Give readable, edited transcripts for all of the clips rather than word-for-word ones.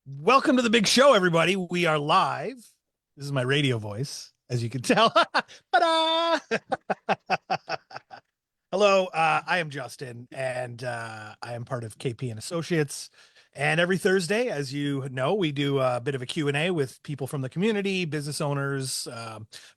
Welcome to the big show, everybody. We are live. This is my radio voice, as you can tell. Ta-da! Hello, I am Justin, and I am part of KP and Associates. And every Thursday, as you know, we do a bit of a Q&A with people from the community, business owners,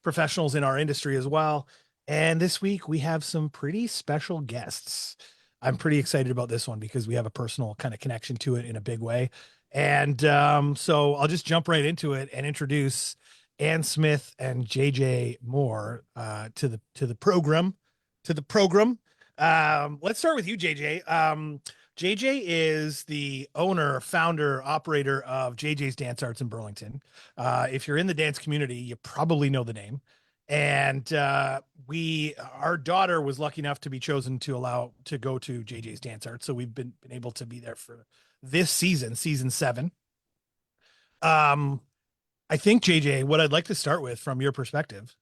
professionals in our industry as well. And this week, we have some pretty special guests. I'm pretty excited about this one because we have a personal kind of connection to it in a big way. And so I'll just jump right into it and introduce Ann Smith and JJ Moore to the program. To the program. Let's start with you, JJ. JJ is the owner, founder, operator of JJ's Dance Arts in Burlington. If you're in the dance community, you probably know the name. And our daughter was lucky enough to be chosen to allow to go to JJ's Dance Arts, so we've been able to be there for this season 7. Um, I think JJ, what I'd like to start with from your perspective,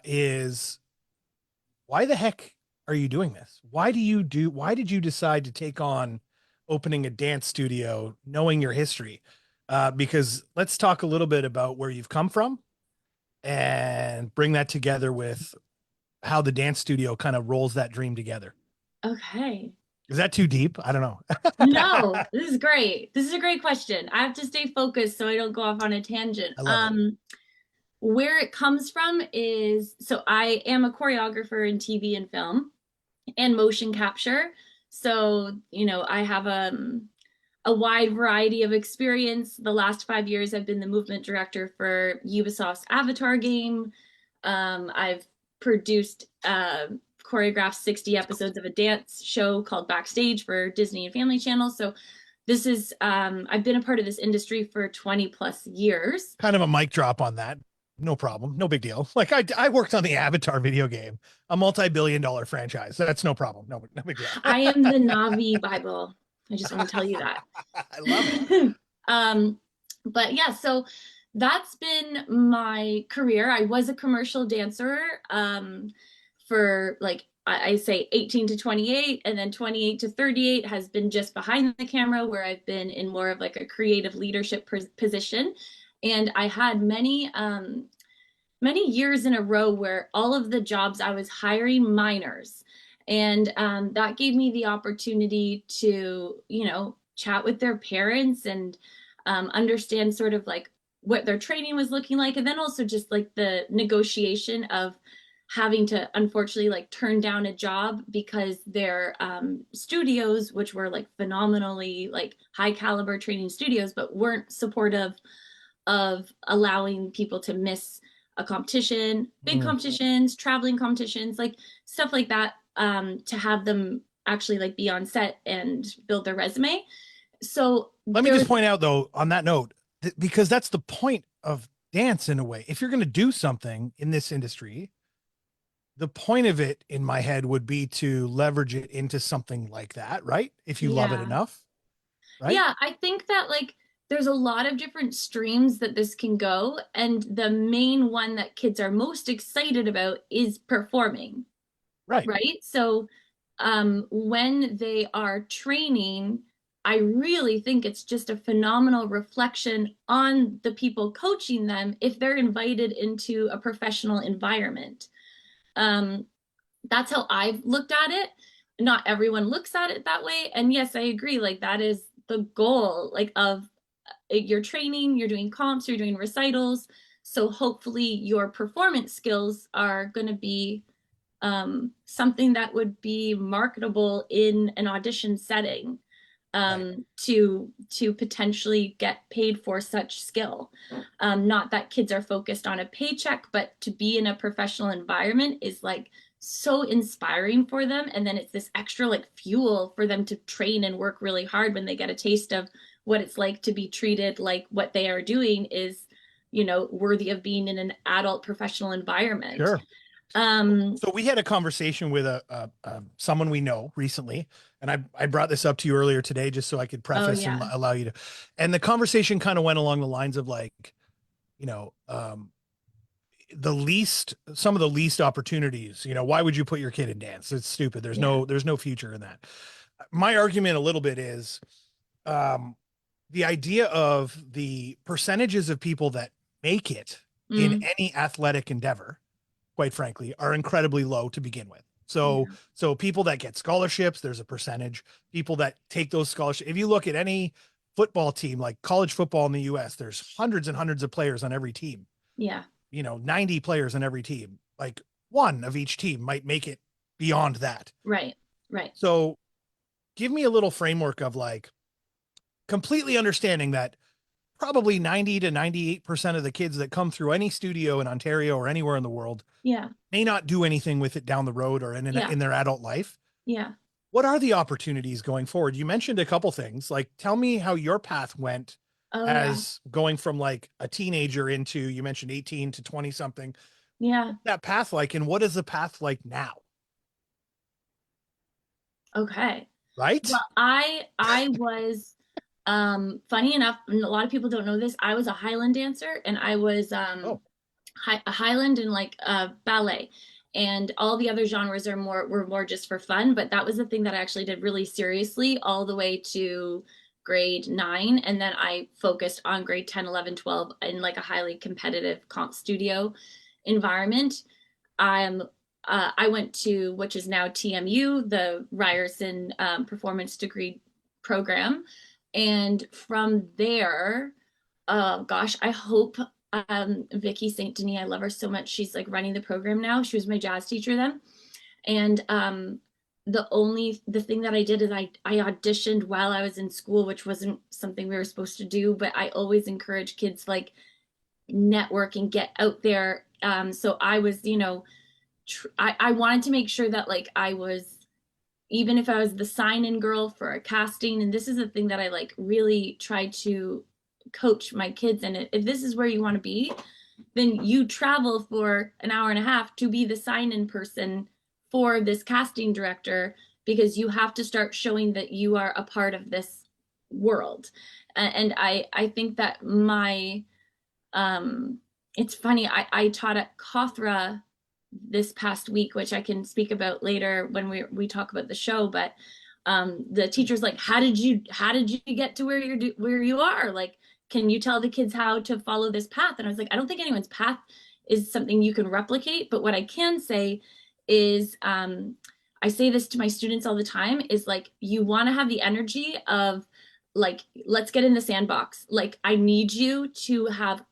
is why the heck are you doing this? Why did you decide to take on opening a dance studio knowing your history? Because let's talk a little bit about where you've come from and bring that together with how the dance studio kind of rolls that dream together. Okay. Is that too deep? I don't know. No, this is great. This is a great question. I have to stay focused so I don't go off on a tangent. I love it. Where it comes from is so I am a choreographer in TV and film and motion capture. So, I have a wide variety of experience. The last 5 years, I've been the movement director for Ubisoft's Avatar game. I've produced choreographed 60 episodes of a dance show called Backstage for Disney and Family Channel. So this is I've been a part of this industry for 20 plus years. Kind of a mic drop on that. No problem. No big deal. Like I worked on the Avatar video game, a multi-billion-dollar franchise. That's no problem. No big deal. I am the Navi Bible. I just want to tell you that. I love it. But yeah, so that's been my career. I was a commercial dancer for like I say 18 to 28, and then 28 to 38 has been just behind the camera, where I've been in more of like a creative leadership position. And I had many years in a row where all of the jobs I was hiring minors. And that gave me the opportunity to, chat with their parents and understand sort of like what their training was looking like. And then also just like the negotiation of having to unfortunately like turn down a job because their studios, which were like phenomenally like high caliber training studios, but weren't supportive of allowing people to miss a competition, big competitions, traveling competitions, like stuff like that, to have them actually like be on set and build their resume. So let me just point out though, on that note, because that's the point of dance in a way. If you're going to do something in this industry, the point of it in my head would be to leverage it into something like that, right? If you love it yeah. enough, right? Yeah, I think that like there's a lot of different streams that this can go, and the main one that kids are most excited about is performing, Right. right? So when they are training, I really think it's just a phenomenal reflection on the people coaching them if they're invited into a professional environment. Um, that's how I've looked at it. Not everyone looks at it that way. And yes, I agree. Like that is the goal, like of your training, you're doing comps, you're doing recitals. So hopefully your performance skills are going to be something that would be marketable in an audition setting, to potentially get paid for such skill. Not that kids are focused on a paycheck, but to be in a professional environment is like so inspiring for them. And then it's this extra like fuel for them to train and work really hard when they get a taste of what it's like to be treated like what they are doing is, worthy of being in an adult professional environment. Sure. So we had a conversation with someone we know recently, and I brought this up to you earlier today just so I could Oh preface and yeah. allow you to. And the conversation kind of went along the lines of like, you know, um, some of the least opportunities. Why would you put your kid in dance? It's stupid. There's Yeah. no future in that. My argument a little bit is, um, the idea of the percentages of people that make it in Mm, any athletic endeavor, quite frankly, are incredibly low to begin with. So, yeah. so people that get scholarships, there's a percentage. People that take those scholarships, if you look at any football team, like college football in the US, there's hundreds and hundreds of players on every team. Yeah. 90 players on every team. Like one of each team might make it beyond that. Right. Right. So, give me a little framework of like completely understanding that probably 90 to 98% of the kids that come through any studio in Ontario or anywhere in the world Yeah. may not do anything with it down the road or Yeah. in their adult life. Yeah. What are the opportunities going forward? You mentioned a couple things. Like, tell me how your path went Oh yeah. as going from like a teenager into, you mentioned 18 to 20 something. Yeah. That path like, and what is the path like now? Okay. Right? Well, I was funny enough, and a lot of people don't know this, I was a Highland dancer and I was Oh, a Highland and like ballet. And all the other genres are more were more just for fun, but that was the thing that I actually did really seriously all the way to grade 9, and then I focused on grade 10, 11, 12 in like a highly competitive comp studio environment. I'm I went to, which is now TMU, the Ryerson Performance Degree Program. And from there, gosh, I hope Vicky St. Denis, I love her so much. She's like running the program now. She was my jazz teacher then. And the thing that I did is I auditioned while I was in school, which wasn't something we were supposed to do, but I always encourage kids like network and get out there. So I was, I wanted to make sure that like I was, even if I was the sign-in girl for a casting, and this is the thing that I like really try to coach my kids in it. If this is where you want to be, then you travel for an hour and a half to be the sign-in person for this casting director, because you have to start showing that you are a part of this world. And I think that my it's funny, I taught at Kothra this past week, which I can speak about later when we talk about the show. But the teacher's like, how did you get to where you are? Like, can you tell the kids how to follow this path? And I was like, I don't think anyone's path is something you can replicate. But what I can say is, I say this to my students all the time, is like, you want to have the energy of like, let's get in the sandbox. Like, I need you to have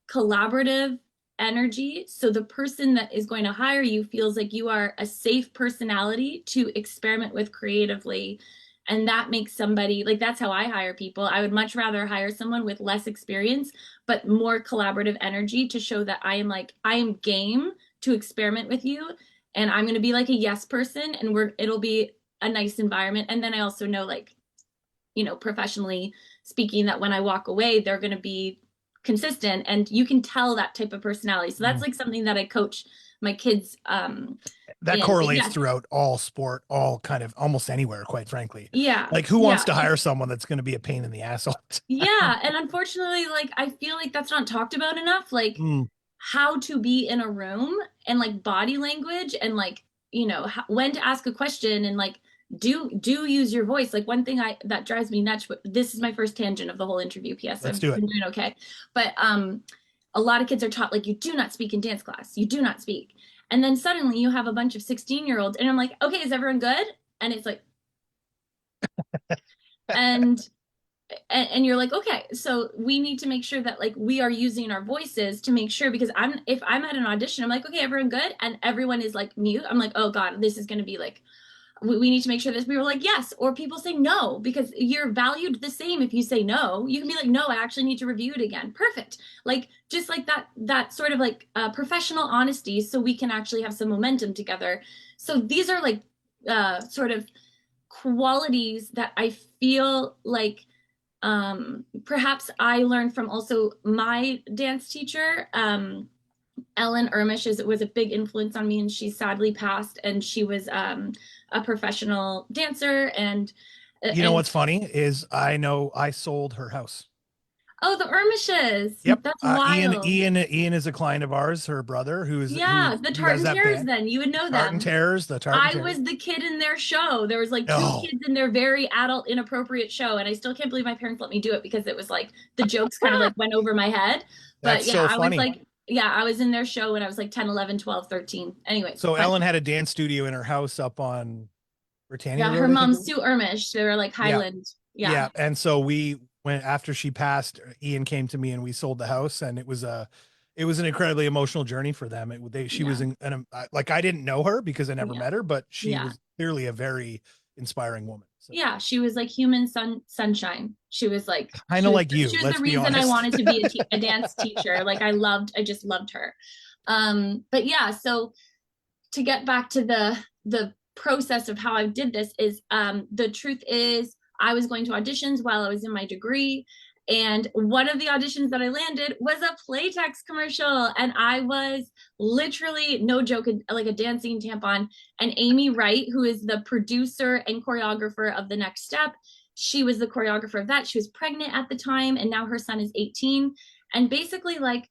collaborative energy, so the person that is going to hire you feels like you are a safe personality to experiment with creatively. And that makes somebody like, that's how I hire people. I would much rather hire someone with less experience but more collaborative energy, to show that I am game to experiment with you, and I'm going to be like a yes person, and it'll be a nice environment. And then I also know, like, professionally speaking, that when I walk away they're going to be consistent, and you can tell that type of personality. So that's like something that I coach my kids that in. But correlates yeah, throughout all sport, all kind of almost anywhere, quite frankly. yeah, Like, who wants yeah, to hire someone that's going to be a pain in the ass all the yeah. And unfortunately, like, I feel like that's not talked about enough. Like, time? how to be in a room, and like body language, and like, when to ask a question, and like, do use your voice. Like, one thing that drives me nuts, but this is my first tangent of the whole interview. PS, Let's I've do it. been doing okay. But a lot of kids are taught, like, you do not speak in dance class, you do not speak. And then suddenly you have a bunch of 16-year-olds, and I'm like, okay, is everyone good? And it's like, and and you're like, okay, so we need to make sure that like we are using our voices to make sure, because if I'm at an audition, I'm like, okay, everyone good, and everyone is like mute, I'm like, oh god, this is going to be like, we need to make sure that people are like yes, or people say no, because you're valued the same. If you say no, you can be like, no, I actually need to review it again. Perfect. Like, just like that sort of like professional honesty, so we can actually have some momentum together. So these are like sort of qualities that I feel like perhaps I learned from also my dance teacher. Ellen Ermish was a big influence on me, and she sadly passed. And she was a professional dancer, and You know what's funny is I know I sold her house. Oh, the Ermishes. Yep. That's Ian, wild. Ian is a client of ours, her brother, Yeah, the who has Tartan that Terrors band. then. You would know Tartan them. Terrors, the Tartan I Terrors. was the kid in their show. There was like two Oh, kids in their very adult, inappropriate show, and I still can't believe my parents let me do it because it was like the jokes kind of like went over my head. But that's yeah, so I was funny. like, yeah, I was in their show when I was like 10, 11, 12, 13. Anyways, So fun. Ellen had a dance studio in her house up on Britannia Yeah, her Road, I think it mom's was. Sue Ermish. They were like Yeah. Highland. Yeah, Yeah. And so we went after she passed, Ian came to me and we sold the house, and it was an incredibly emotional journey for them. She was yeah, like, I didn't know her because I never yeah, met her, but she yeah. was clearly a very inspiring woman. So Yeah, she was like human sunshine. She was like kind of like she you, was the let's be reason I honest. wanted to be a dance teacher. Like I just loved her. But yeah, so to get back to the process of how I did this is the truth is I was going to auditions while I was in my degree, and one of the auditions that I landed was a Playtex commercial, and I was literally no joke like a dancing tampon. And Amy Wright, who is the producer and choreographer of The Next Step, she was the choreographer of that. She was pregnant at the time, and now her son is 18. And basically, like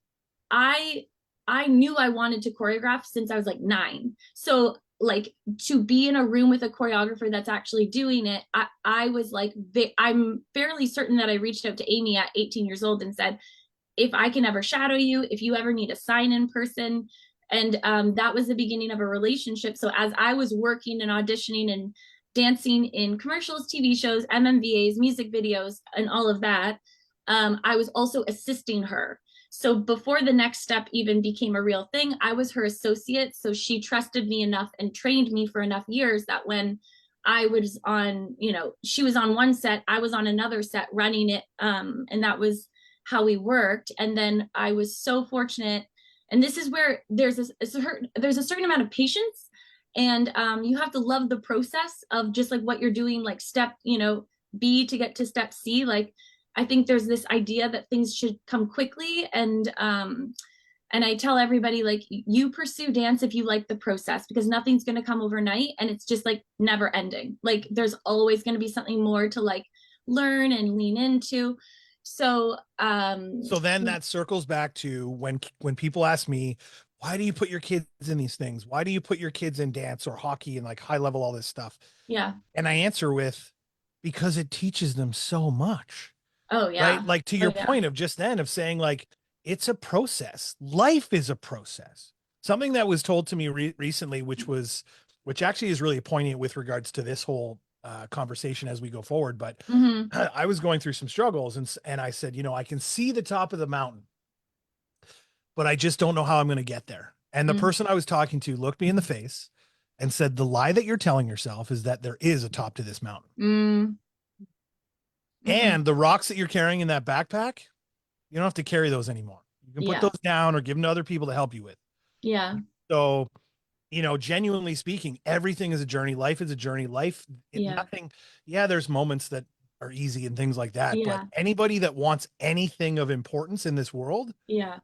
I I knew I wanted to choreograph since I was like 9. So like to be in a room with a choreographer that's actually doing it, I was like, I'm fairly certain that I reached out to Amy at 18 years old and said, if I can ever shadow you, if you ever need a sign in person. And that was the beginning of a relationship. So as I was working and auditioning and dancing in commercials, TV shows, MMVAs, music videos, and all of that, I was also assisting her. So before The Next Step even became a real thing, I was her associate. So she trusted me enough and trained me for enough years that when I was on, she was on one set, I was on another set running it. And that was how we worked. And then I was so fortunate. And this is where there's a certain amount of patience, and you have to love the process of just like what you're doing, like step, B to get to step C. Like I think there's this idea that things should come quickly, and I tell everybody like you pursue dance if you like the process, because nothing's going to come overnight, and it's just like never ending. Like there's always going to be something more to like learn and lean into. So So then that circles back to when people ask me, why do you put your kids in these things? Why do you put your kids in dance or hockey and like high level, all this stuff? yeah. And I answer with, because it teaches them so much, Oh right? yeah. Like to Oh your yeah. point of just then of saying like, it's a process. Life is a process. Something that was told to me recently, which actually is really poignant with regards to this whole conversation as we go forward. But Mm-hmm. I was going through some struggles, and I said, I can see the top of the mountain, but I just don't know how I'm going to get there. And the Mm-hmm. person I was talking to looked me in the face and said, the lie that you're telling yourself is that there is a top to this mountain. Mm-hmm. And the rocks that you're carrying in that backpack, you don't have to carry those anymore. You can put Yeah. those down or give them to other people to help you with. Yeah. So, genuinely speaking, everything is a journey. Life is a journey. Yeah. Nothing. Yeah, there's moments that are easy and things like that. But Yeah. anybody that wants anything of importance in this world Yeah.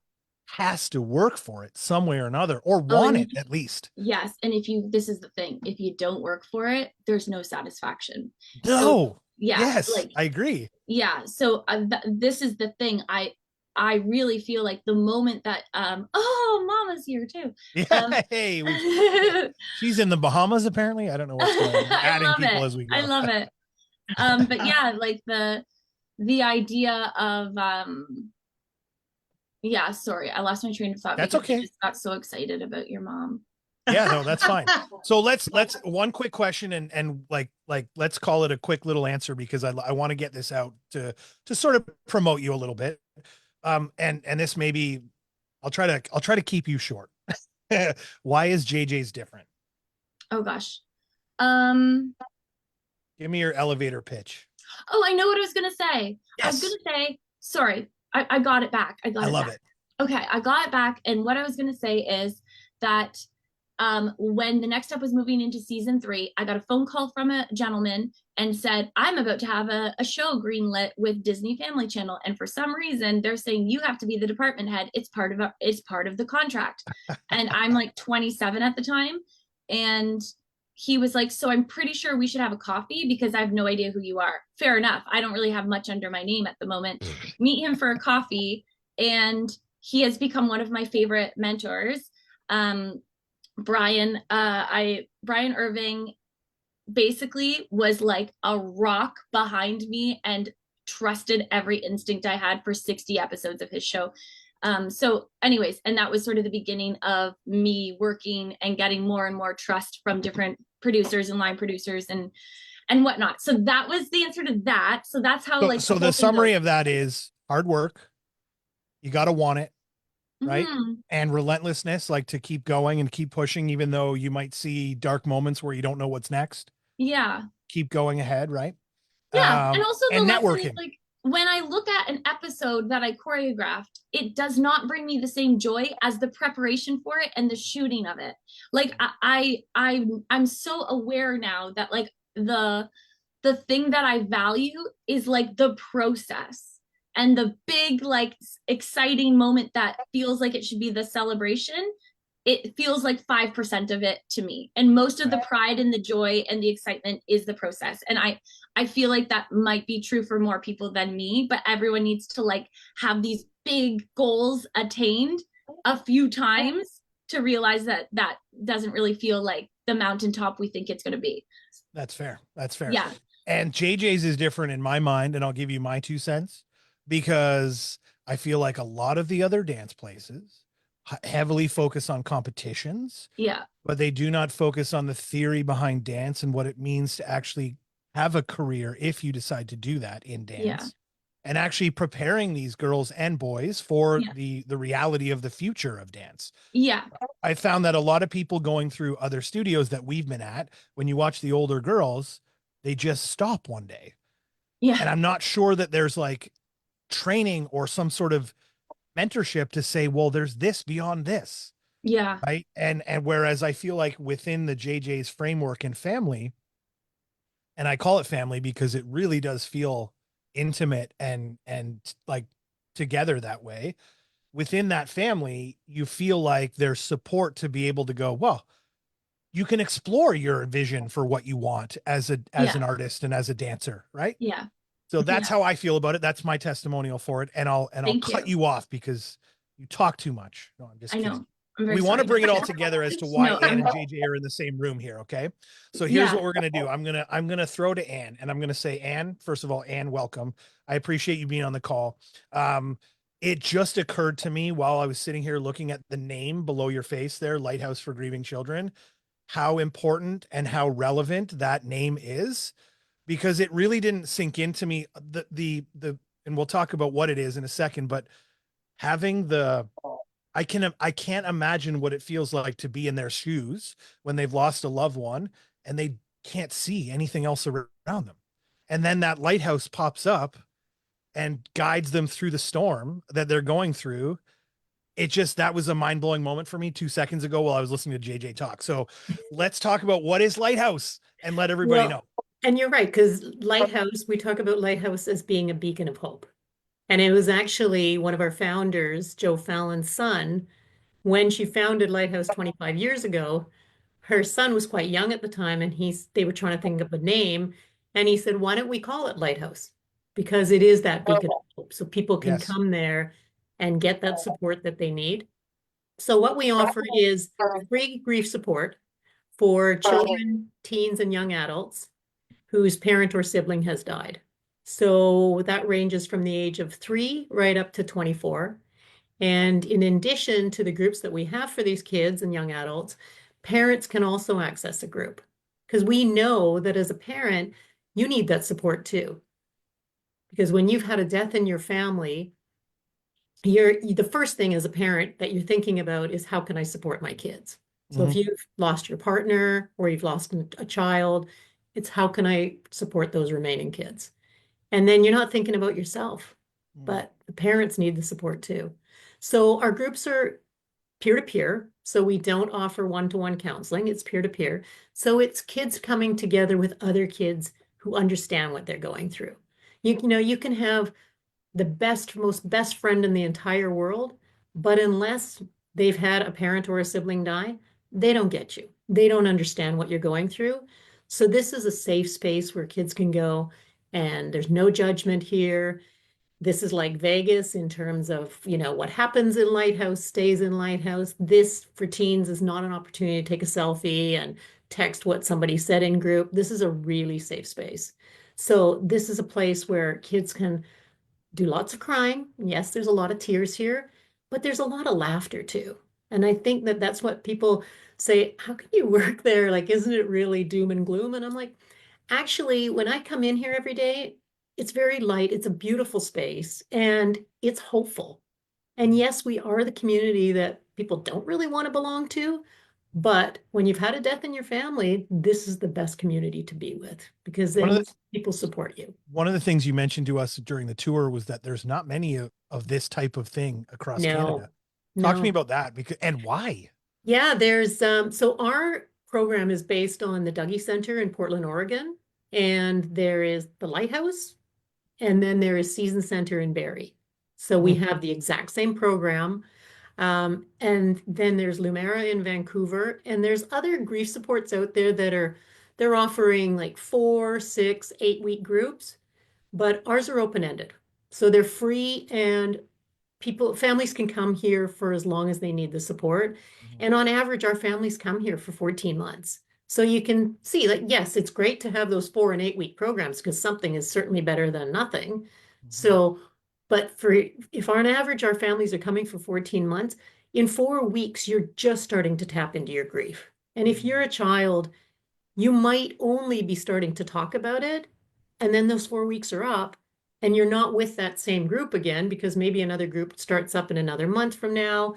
has to work for it some way or another, or Oh, want and it at least. yes, and this is the thing, if you don't work for it, there's no satisfaction. So No. yeah, Yes, like I agree. yeah. So this is the thing. I really feel like the moment that oh, Mama's here too. Um, Yeah. Hey, she's in the Bahamas apparently. I don't know what's going on. We're I adding love people it. as we I go. love it. But yeah, like the idea of yeah, sorry, I lost my train of thought That's because I okay. just got so excited about your mom. Yeah, no, that's fine. So let's one quick question, and like let's call it a quick little answer, because I want to get this out to sort of promote you a little bit. And this maybe I'll try to keep you short. Why is JJ's different? Oh gosh. Um, Give me your elevator pitch. oh, I know what I was gonna say. I was gonna Yes, say, sorry, I got it back. I I got it love back. it. Okay, I got it back. And what I was gonna say is that when The Next Step was moving into season 3, I got a phone call from a gentleman and said, I'm about to have a show greenlit with Disney Family Channel. And for some reason, they're saying you have to be the department head. It's part of the contract. And I'm like 27 at the time. And he was like, so I'm pretty sure we should have a coffee because I have no idea who you are. Fair enough. I don't really have much under my name at the moment. Meet him for a coffee. And he has become one of my favorite mentors. Um, Brian Irving basically was like a rock behind me and trusted every instinct I had for 60 episodes of his show. So anyways, and that was sort of the beginning of me working and getting more and more trust from different producers and line producers and whatnot. So that was the answer to that. So that's how like So the the whole thing summary goes. of that is hard work. You got to want it, right? Mm-hmm. And relentlessness, like to keep going and keep pushing, even though you might see dark moments where you don't know what's next. Yeah. Keep going ahead, right? Yeah. And also the And lesson is networking. like when I look at an episode that I choreographed, it does not bring me the same joy as the preparation for it and the shooting of it. Like I'm so aware now that like the thing that I value is like the process and the big like exciting moment that feels like it should be the celebration. It feels like 5% of it to me, and most of the pride and the joy and the excitement is the process. And I feel like that might be true for more people than me, but everyone needs to like have these big goals attained a few times to realize that that doesn't really feel like the mountaintop we think it's going to be. That's fair. That's fair. Yeah. And JJ's is different in my mind, and I'll give you my 2 cents because I feel like a lot of the other dance places heavily focus on competitions, Yeah. but they do not focus on the theory behind dance and what it means to actually have a career if you decide to do that in Yeah. dance, and actually preparing these girls and boys for Yeah. the reality of the future of dance. Yeah. I found that a lot of people going through other studios that we've been at, when you watch the older girls, they just stop one day. Yeah. And I'm not sure that there's like training or some sort of mentorship to say, well, there's this beyond this. Yeah. Right. And whereas I feel like within the JJ's framework and family, and I call it family because it really does feel intimate and like together that way. Within that family, you feel like there's support to be able to go, well, you can explore your vision for what you want as Yeah. an artist and as a dancer, right? Yeah. So that's Yeah. how I feel about it. That's my testimonial for it. And I'll Thank cut you. you off because you talk too much. No, I'm just I kidding. know. I'm very We want to sorry. bring it all together as to why No, Anne and JJ are in the same room here. Okay. So here's yeah. what we're gonna do. I'm gonna throw to Anne, and I'm gonna say, Anne, first of all, Anne, welcome. I appreciate you being on the call. It just occurred to me while I was sitting here looking at the name below your face there, Lighthouse for Grieving Children, how important and how relevant that name is, because it really didn't sink into me the and we'll talk about what it is in a second, but having the I can't imagine what it feels like to be in their shoes when they've lost a loved one and they can't see anything else around them. And then that lighthouse pops up and guides them through the storm that they're going through. It just, that was a mind-blowing moment for me 2 seconds ago while I was listening to JJ talk. So let's talk about what is Lighthouse and let everybody Well, know. and you're right, because Lighthouse, we talk about Lighthouse as being a beacon of hope. And it was actually one of our founders, Joe Fallon's son, when she founded Lighthouse 25 years ago, her son was quite young at the time, and they were trying to think of a name. And he said, why don't we call it Lighthouse? Because it is that beacon of hope. So people can Yes. come there and get that support that they need. So what we offer is free grief support for children, teens, and young adults whose parent or sibling has died. So that ranges from the age of 3 right up to 24. And in addition to the groups that we have for these kids and young adults, parents can also access a group because we know that as a parent, you need that support too. Because when you've had a death in your family, the first thing as a parent that you're thinking about is how can I support my kids? So if you've lost your partner or you've lost a child, it's how can I support those remaining kids? And then you're not thinking about yourself, but the parents need the support too. So our groups are peer-to-peer. So we don't offer one-to-one counseling, it's peer-to-peer. So it's kids coming together with other kids who understand what they're going through. You can have the most best friend in the entire world, but unless they've had a parent or a sibling die, they don't get you. They don't understand what you're going through. So this is a safe space where kids can go and there's no judgment here. This is like Vegas in terms of, what happens in Lighthouse stays in Lighthouse. This for teens is not an opportunity to take a selfie and text what somebody said in group. This is a really safe space. So this is a place where kids can do lots of crying. Yes, there's a lot of tears here, but there's a lot of laughter too. And I think that that's what people say, how can you work there? Like, isn't it really doom and gloom? And I'm like, actually, when I come in here every day, it's very light. It's a beautiful space and it's hopeful. And yes, we are the community that people don't really want to belong to. But when you've had a death in your family, this is the best community to be with because One of then the people support you. one of the things you mentioned to us during the tour was that there's not many of this type of thing across No, Canada. Talk to me no. about that because and why. Yeah, there's so our program is based on the Dougie Center in Portland, Oregon, and there is the Lighthouse, and then there is Season Center in Barrie. So we have the exact same program. And then there's Lumera in Vancouver, and there's other grief supports out there that they're offering like 4, 6, 8 week groups, but ours are open-ended. So they're free and families can come here for as long as they need the support. Mhm. And on average, our families come here for 14 months. So you can see that, yes, it's great to have those 4 and 8 week programs because something is certainly better than nothing. Mhm. So, but if on average, our families are coming for 14 months, in 4 weeks, you're just starting to tap into your grief. And if you're a child, you might only be starting to talk about it. And then those 4 weeks are up and you're not with that same group again because maybe another group starts up in another month from now,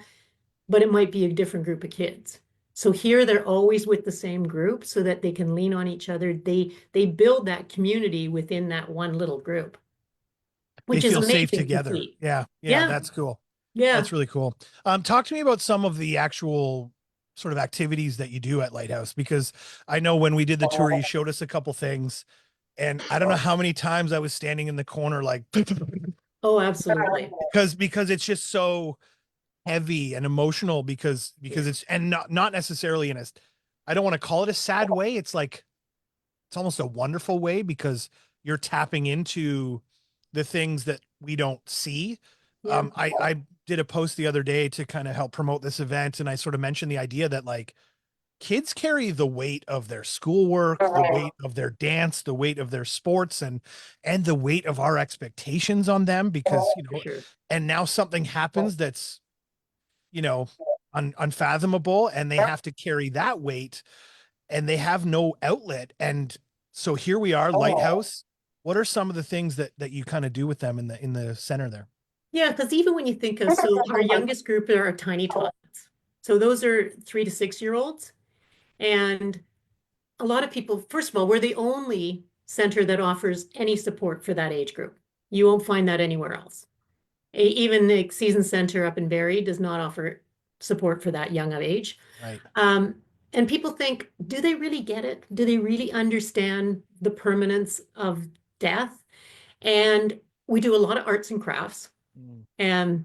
but it might be a different group of kids. So here they're always with the same group so that they can lean on each other. They build that community within that one little group, They which is feel safe amazing to together. see. Yeah, yeah, Yeah, that's cool. yeah. That's really cool. Talk to me about some of the actual sort of activities that you do at Lighthouse because I know when we did the tour, you showed us a couple things, and I don't know how many times I was standing in the corner like Oh, absolutely. because it's just so heavy and emotional because it's and not necessarily in a I don't want to call it a sad way. It's like it's almost a wonderful way because you're tapping into the things that we don't see. Yeah, I did a post the other day to kind of help promote this event, and I sort of mentioned the idea that like kids carry the weight of their schoolwork, the weight of their dance, the weight of their sports, and the weight of our expectations on them because for sure. and now something happens that's you know unfathomable, and they have to carry that weight and they have no outlet. And so here we are, Lighthouse. What are some of the things that you kind of do with them in the center there? Yeah, because even when you think of, so our youngest group are tiny tots. So those are 3 to 6 year olds. And a lot of people, first of all, we're the only center that offers any support for that age group. You won't find that anywhere else. Even the Season Center up in Barrie does not offer support for that young of age. Right. And people think, do they really get it? Do they really understand the permanence of death? And we do a lot of arts and crafts. Mm. And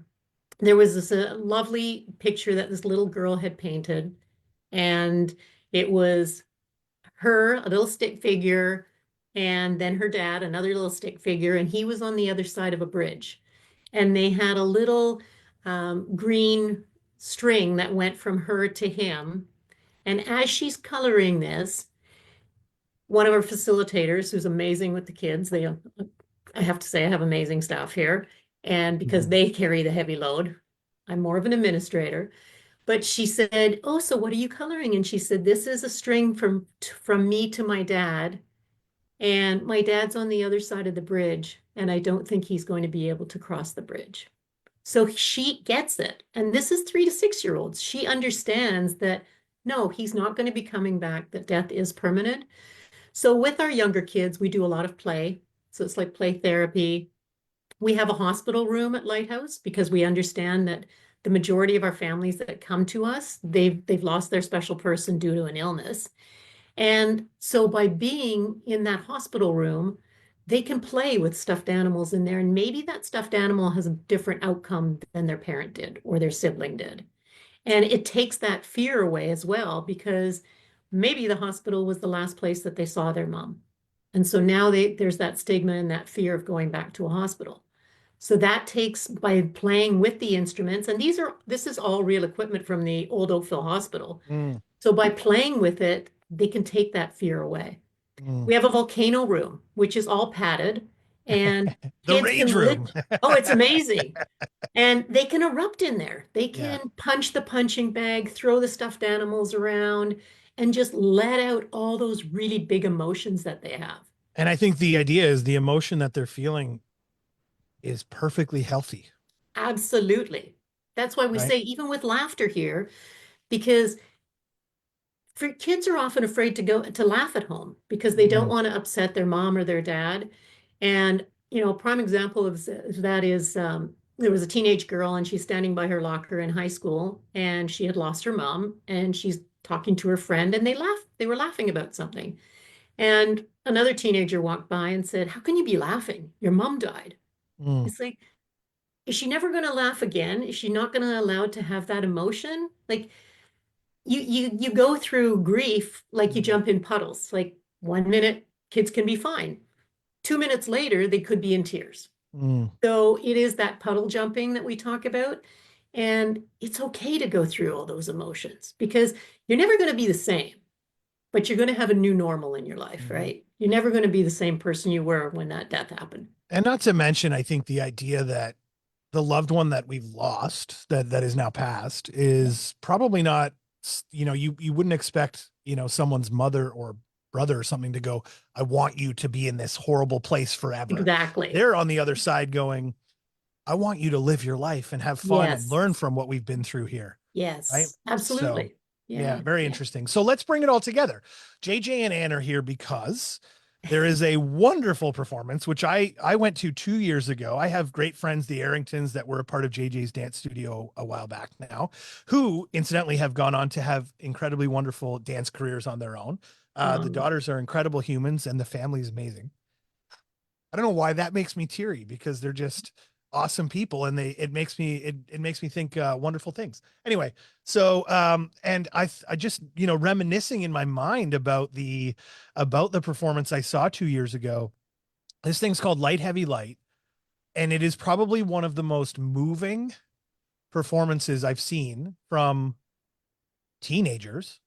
there was this lovely picture that this little girl had painted. And it was her, a little stick figure, and then her dad, another little stick figure, and he was on the other side of a bridge. And they had a little green string that went from her to him. And as she's coloring this, one of our facilitators, who's amazing with the kids, I have to say, I have amazing staff here. And because they carry the heavy load, I'm more of an administrator. But she said, "Oh, so what are you coloring?" And she said, "This is a string from me to my dad. And my dad's on the other side of the bridge, and I don't think he's going to be able to cross the bridge." So she gets it. And this is 3 to 6 year olds. She understands that no, he's not going to be coming back, that death is permanent. So with our younger kids, we do a lot of play. So it's like play therapy. We have a hospital room at Lighthouse because we understand that the majority of our families that come to us, they've lost their special person due to an illness. And so by being in that hospital room, they can play with stuffed animals in there. And maybe that stuffed animal has a different outcome than their parent did or their sibling did. And it takes that fear away as well, because maybe the hospital was the last place that they saw their mom. And so now there's that stigma and that fear of going back to a hospital. So that takes, by playing with the instruments, and this is all real equipment from the old Oakville Hospital. Mm, So by playing with it, they can take that fear away. mm. We have a volcano room, which is all padded, and The kids rage can room. oh, it's amazing. And they can erupt in there. They Yeah. can punch the punching bag, throw the stuffed animals around, and just let out all those really big emotions that they have. And I think the idea is the emotion that they're feeling is perfectly healthy, Absolutely. That's why we right? say, even with laughter here, because for kids are often afraid to go to laugh at home because they don't Mm, want to upset their mom or their dad. And, a prime example of that is there was a teenage girl, and she's standing by her locker in high school, and she had lost her mom, and she's talking to her friend, and they were laughing about something. And another teenager walked by and said, "How can you be laughing? Your mom died." mm, It's like, is she never going to laugh again? Is she not going to allow to have that emotion? Like, you go through grief like you mm, jump in puddles. Like, 1 minute kids can be fine. 2 minutes later, they could be in tears. mm. So it is that puddle jumping that we talk about. And it's okay to go through all those emotions, because you're never going to be the same, but you're going to have a new normal in your life, Mhm. right? You're never going to be the same person you were when that death happened. And not to mention, I think the idea that the loved one that we've lost that is now passed is probably not, you wouldn't expect, someone's mother or brother or something to go, I want you to be in this horrible place forever. Exactly. They're on the other side going, I want you to live your life and have fun and Yes. learn from what we've been through here. Right. Yes. So Absolutely. yeah, Yeah. very Yeah. interesting. So let's bring it all together. JJ and Ann are here because there is a wonderful performance, which I went to 2 years ago. I have great friends, the Arringtons, that were a part of JJ's dance studio a while back now, who incidentally have gone on to have incredibly wonderful dance careers on their own. The daughters are incredible humans, and the family is amazing. I don't know why that makes me teary, because they're just awesome people, and it makes me think wonderful things. Anyway, so and I just, reminiscing in my mind about the performance I saw 2 years ago. This thing's called Light Heavy Light, and it is probably one of the most moving performances I've seen from teenagers,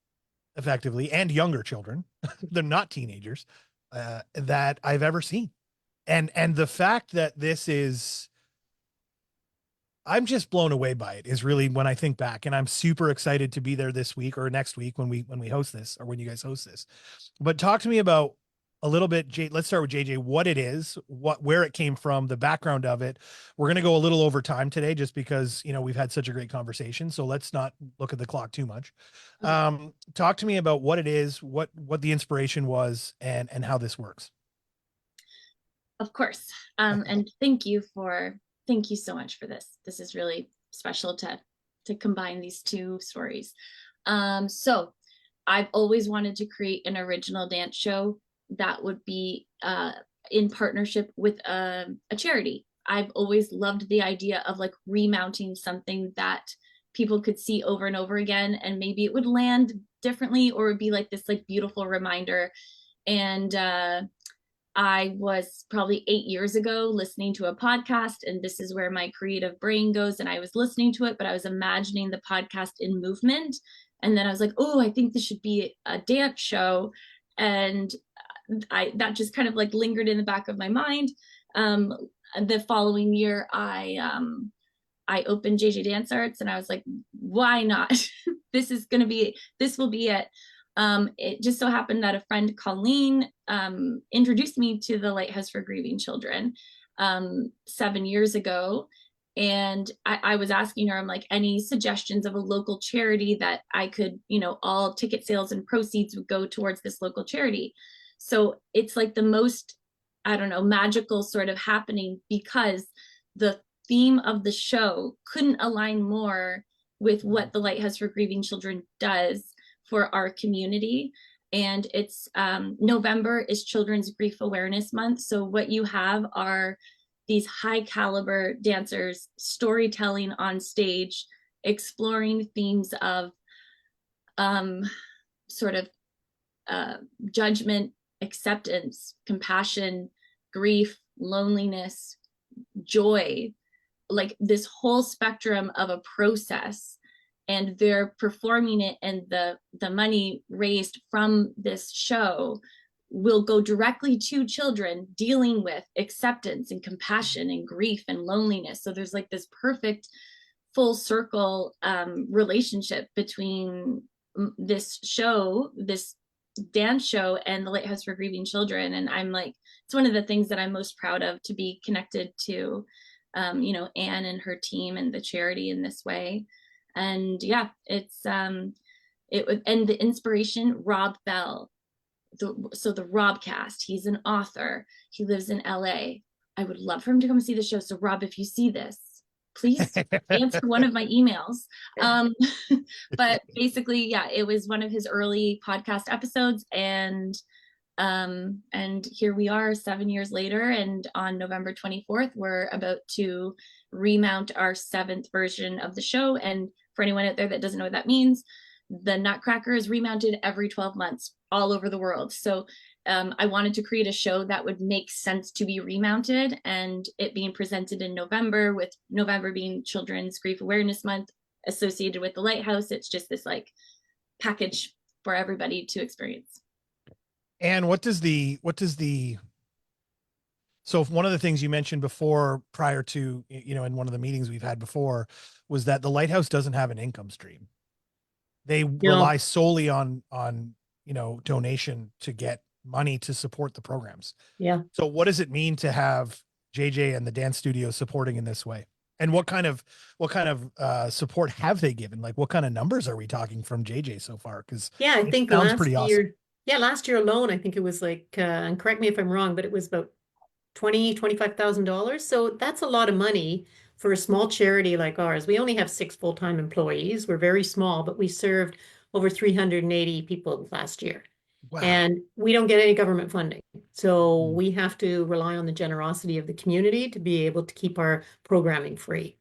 effectively, and younger children. They're not teenagers, that I've ever seen. And the fact that this is, I'm just blown away by it, is really when I think back, and I'm super excited to be there this week or next week when we host this, or when you guys host this. But talk to me about a little bit, let's start with JJ, what it is, where it came from, the background of it. We're going to go a little over time today just because, we've had such a great conversation. So let's not look at the clock too much. Talk to me about what it is, what the inspiration was, and how this works. Of course. And thank you so much for this. This is really special to combine these two stories. So I've always wanted to create an original dance show that would be in partnership with a charity. I've always loved the idea of like remounting something that people could see over and over again, and maybe it would land differently, or it would be like this like beautiful reminder. And I was probably 8 years ago listening to a podcast, and this is where my creative brain goes. And I was listening to it, but I was imagining the podcast in movement. And then I was like, oh, I think this should be a dance show. And that just kind of like lingered in the back of my mind. The following year, I opened JJ Dance Arts, and I was like, why not? This will be it. It just so happened that a friend, Colleen, introduced me to the Lighthouse for Grieving Children 7 years ago. And I was asking her, I'm like, any suggestions of a local charity that I could, all ticket sales and proceeds would go towards this local charity. So it's like the most, I don't know, magical sort of happening, because the theme of the show couldn't align more with what the Lighthouse for Grieving Children does for our community. And it's November is Children's Grief Awareness Month. So what you have are these high caliber dancers storytelling on stage exploring themes of sort of judgment, acceptance, compassion, grief, loneliness, joy, like this whole spectrum of a process. And they're performing it, and the money raised from this show will go directly to children dealing with acceptance and compassion and grief and loneliness. So there's like this perfect full circle relationship between this show, this dance show, and the Lighthouse for Grieving Children. And I'm like, it's one of the things that I'm most proud of, to be connected to, you know, Anne and her team and the charity in this way. And yeah, it's it would, and the inspiration, Rob Bell, so the Rob cast, he's an author, he lives in LA. I would love for him to come see the show. So Rob, if you see this, please answer one of my emails. But basically, yeah, it was one of his early podcast episodes, and here we are 7 years later, and on November 24th, we're about to remount our 7th version of the show. And for anyone out there that doesn't know what that means, the Nutcracker is remounted every 12 months all over the world. So I wanted to create a show that would make sense to be remounted, and it being presented in November, with November being Children's Grief Awareness Month associated with the Lighthouse. It's just this like package for everybody to experience. And so one of the things you mentioned before, prior to, you know, in one of the meetings we've had before, was that the Lighthouse doesn't have an income stream. They rely solely on, you know, donation to get money to support the programs. Yeah. So what does it mean to have JJ and the dance studio supporting in this way? And what kind of support have they given? Like, what kind of numbers are we talking from JJ so far? Because yeah, I think sounds last pretty year, awesome. yeah, last year alone, I think it was like, and correct me if I'm wrong, but it was about $25,000. So that's a lot of money for a small charity like ours. We only have 6 full-time employees. We're very small, but we served over 380 people last year. Wow. And we don't get any government funding. So we have to rely on the generosity of the community to be able to keep our programming free.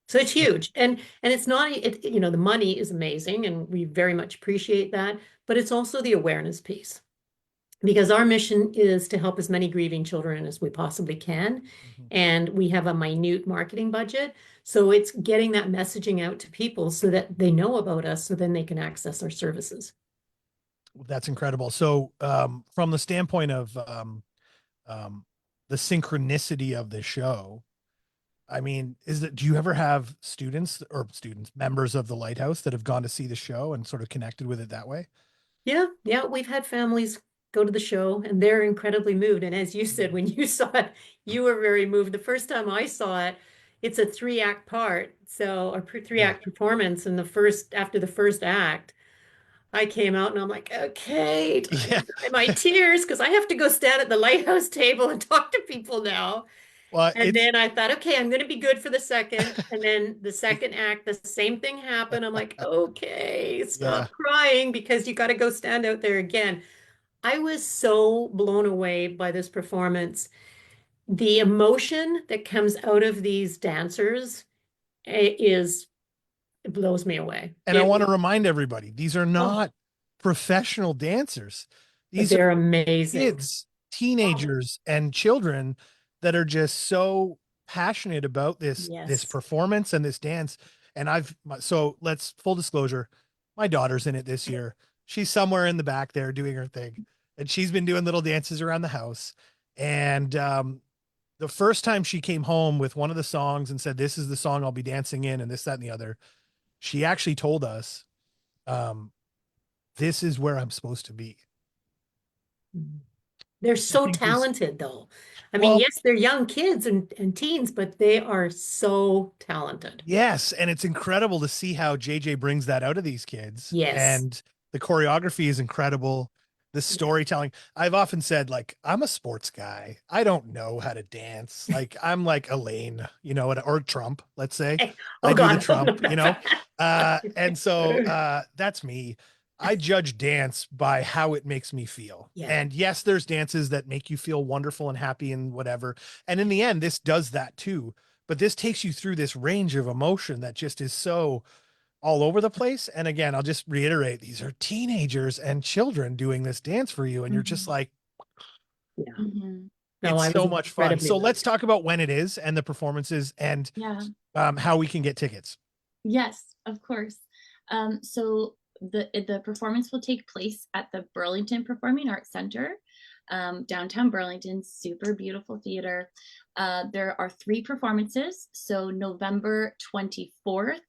So it's huge. And it's not, you know, the money is amazing, and we very much appreciate that, but it's also the awareness piece. Because our mission is to help as many grieving children as we possibly can. And we have a minute marketing budget. So it's getting that messaging out to people so that they know about us, so then they can access our services. That's incredible. So from the standpoint of the synchronicity of the show, I mean, do you ever have members of the Lighthouse that have gone to see the show and sort of connected with it that way? Yeah. We've had families go to the show, and they're incredibly moved. And as you said, when you saw it, you were very moved. The first time I saw it, it's a 3-act part. So a 3-act performance. And after the first act, I came out and I'm like, okay, dry my tears, because I have to go stand at the Lighthouse table and talk to people now. Well, and then I thought, okay, I'm going to be good for the second. And then the second act, the same thing happened. I'm like, okay, stop crying, because you got to go stand out there again. I was so blown away by this performance. The emotion that comes out of these dancers it blows me away. And I want to remind everybody, these are not professional dancers. They're amazing kids, teenagers, and children that are just so passionate about this performance and this dance. And so let's full disclosure, my daughter's in it this year. She's somewhere in the back there doing her thing, and she's been doing little dances around the house. And the first time she came home with one of the songs and said, "This is the song I'll be dancing in," and this, that, and the other, she actually told us, "This is where I'm supposed to be." They're so talented, though. I mean, yes, they're young kids and teens, but they are so talented. Yes. And it's incredible to see how JJ brings that out of these kids. Yes. And the choreography is incredible. The storytelling. I've often said, like, I'm a sports guy. I don't know how to dance. Like, I'm like Elaine, you know, or Trump, let's say. I do the Trump, you know. And so that's me. I judge dance by how it makes me feel. Yeah. And yes, there's dances that make you feel wonderful and happy and whatever. And in the end, this does that too. but this takes you through this range of emotion that just is so all over the place. And again, I'll just reiterate, these are teenagers and children doing this dance for you. And you're just like, Yeah. Mhm. No, it's I so was much fun. incredibly So moved. let's talk about when it is and the performances and Yeah. how we can get tickets. Yes, of course. So the performance will take place at the Burlington Performing Arts Center, downtown Burlington. Super beautiful theater. There are 3 performances. So November 24th,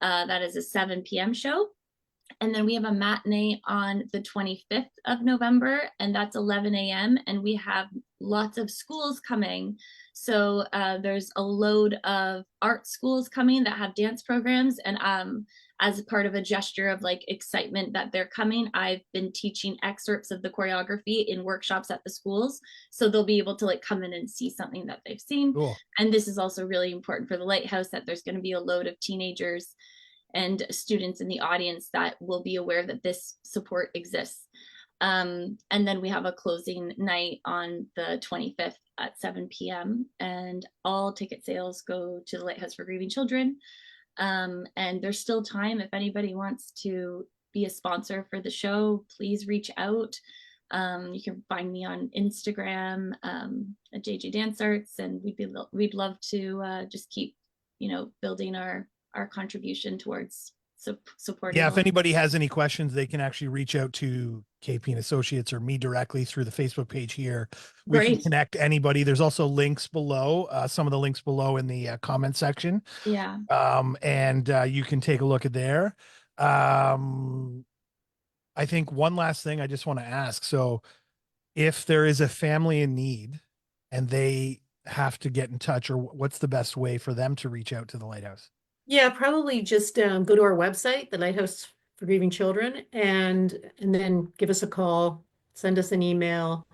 that is a 7 p.m. show. And then we have a matinee on the 25th of November, and that's 11 a.m. And we have lots of schools coming. So there's a load of art schools coming that have dance programs. And as a part of a gesture of like excitement that they're coming, I've been teaching excerpts of the choreography in workshops at the schools. So they'll be able to like come in and see something that they've seen. Cool. And this is also really important for the Lighthouse, that there's going to be a load of teenagers and students in the audience that will be aware that this support exists. And then we have a closing night on the 25th at 7 p.m. And all ticket sales go to the Lighthouse for Grieving Children. And there's still time if anybody wants to be a sponsor for the show, please reach out. You can find me on Instagram at JJ Dance Arts, and we'd love to just keep, building our contribution towards supporting. Yeah, if anybody has any questions, they can actually reach out to KP and Associates or me directly through the Facebook page here. We can Great. connect anybody. There's also links below, some of the links below in the comment section. Yeah. And you can take a look at there. I think one last thing I just want to ask. So if there is a family in need and they have to get in touch, or what's the best way for them to reach out to the Lighthouse? Yeah, probably just go to our website, the Lighthouse for Grieving Children, and then give us a call, send us an email.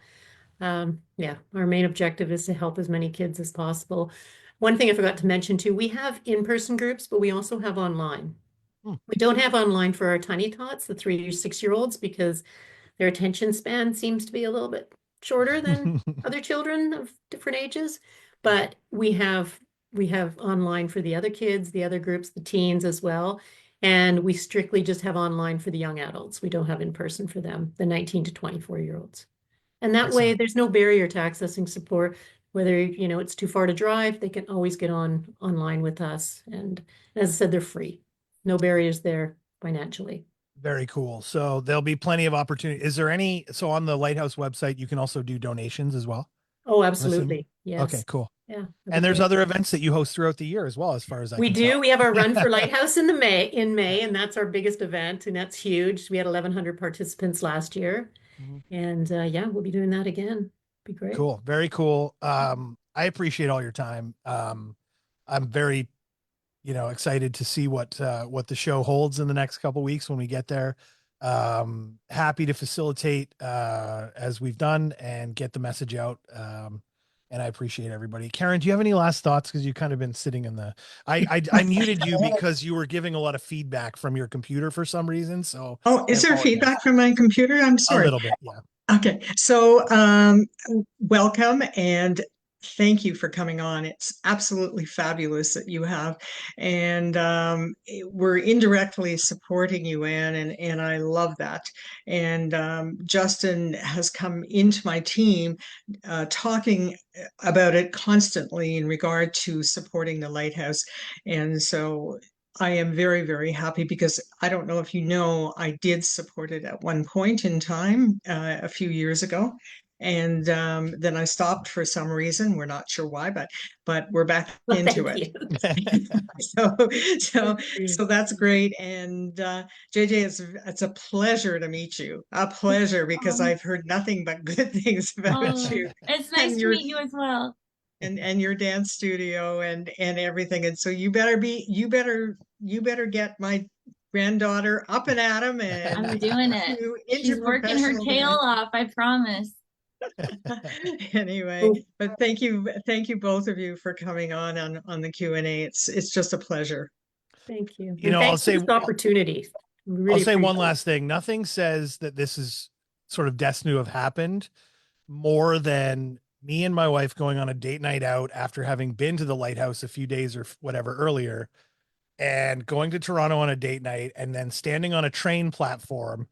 Yeah, our main objective is to help as many kids as possible. One thing I forgot to mention too, we have in-person groups, but we also have online. We don't have online for our tiny tots, the 3 or 6-year-olds, because their attention span seems to be a little bit shorter than other children of different ages. But we have online for the other kids, the other groups, the teens as well. And we strictly just have online for the young adults. We don't have in person for them, the 19 to 24-year-olds. And that way, there's no barrier to accessing support. Whether, it's too far to drive, they can always get online with us. And as I said, they're free. No barriers there financially. Very cool. So there'll be plenty of opportunity. Is there so on the Lighthouse website, you can also do donations as well? Oh, absolutely. Yes. Okay, cool. Yeah. And there's other events that you host throughout the year as well, as far as I We can do. tell. We have our Run for Lighthouse in May, and that's our biggest event, and that's huge. We had 1,100 participants last year. And yeah, we'll be doing that again. Be great. Cool. Very cool. I appreciate all your time. I'm very, excited to see what the show holds in the next couple of weeks when we get there. Happy to facilitate as we've done and get the message out. And I appreciate everybody. Karen, do you have any last thoughts? Because you've kind of been sitting in the, I muted you because you were giving a lot of feedback from your computer for some reason. So, oh, is there feedback from my computer? I'm sorry. A little bit, yeah. Okay, so welcome and thank you for coming on. It's absolutely fabulous that you have, and we're indirectly supporting you, Anne, and I love that. And Justin has come into my team talking about it constantly in regard to supporting the Lighthouse, and so I am very, very happy because I don't know if you know, I did support it at one point in time a few years ago. And then I stopped for some reason. We're not sure why, but we're back into it. So that's great. And JJ, it's a pleasure to meet you. A pleasure, because I've heard nothing but good things about you. It's nice to meet you as well. And your dance studio and everything. And so you better get my granddaughter up and at 'em, and I'm doing it. She's working her tail off, I promise. Anyway, but thank you both of you for coming on the Q&A. It's just a pleasure. Thank you. I'll say this opportunity. I'll say one last thing. Nothing says that this is sort of destined to have happened more than me and my wife going on a date night out after having been to the Lighthouse a few days or whatever earlier, and going to Toronto on a date night, and then standing on a train platform,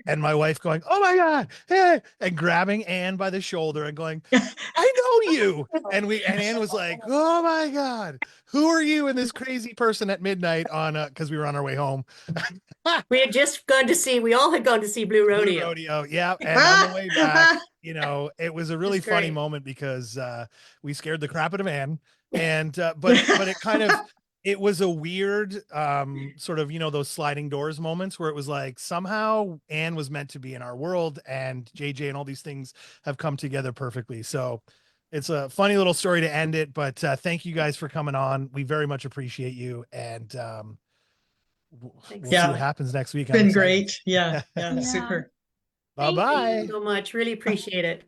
and my wife going, "Oh my God, hey," and grabbing Anne by the shoulder and going, "I know you." And Anne was like, "Oh my God, who are you and this crazy person at midnight on because we were on our way home." We had just gone to see, we all had gone to see Blue Blue Rodeo. Rodeo. Yeah. And on the way back, you know, it was a really It's funny great. moment because we scared the crap out of Anne. And but it kind of it was a weird sort of, you know, those sliding doors moments where it was like somehow Anne was meant to be in our world, and JJ and all these things have come together perfectly. So it's a funny little story to end it, but thank you guys for coming on. We very much appreciate you, and we'll Thanks. see Yeah. what happens next week. I'm Been excited. great. Yeah, Yeah. super. Bye Thank you bye. so much. Really appreciate it.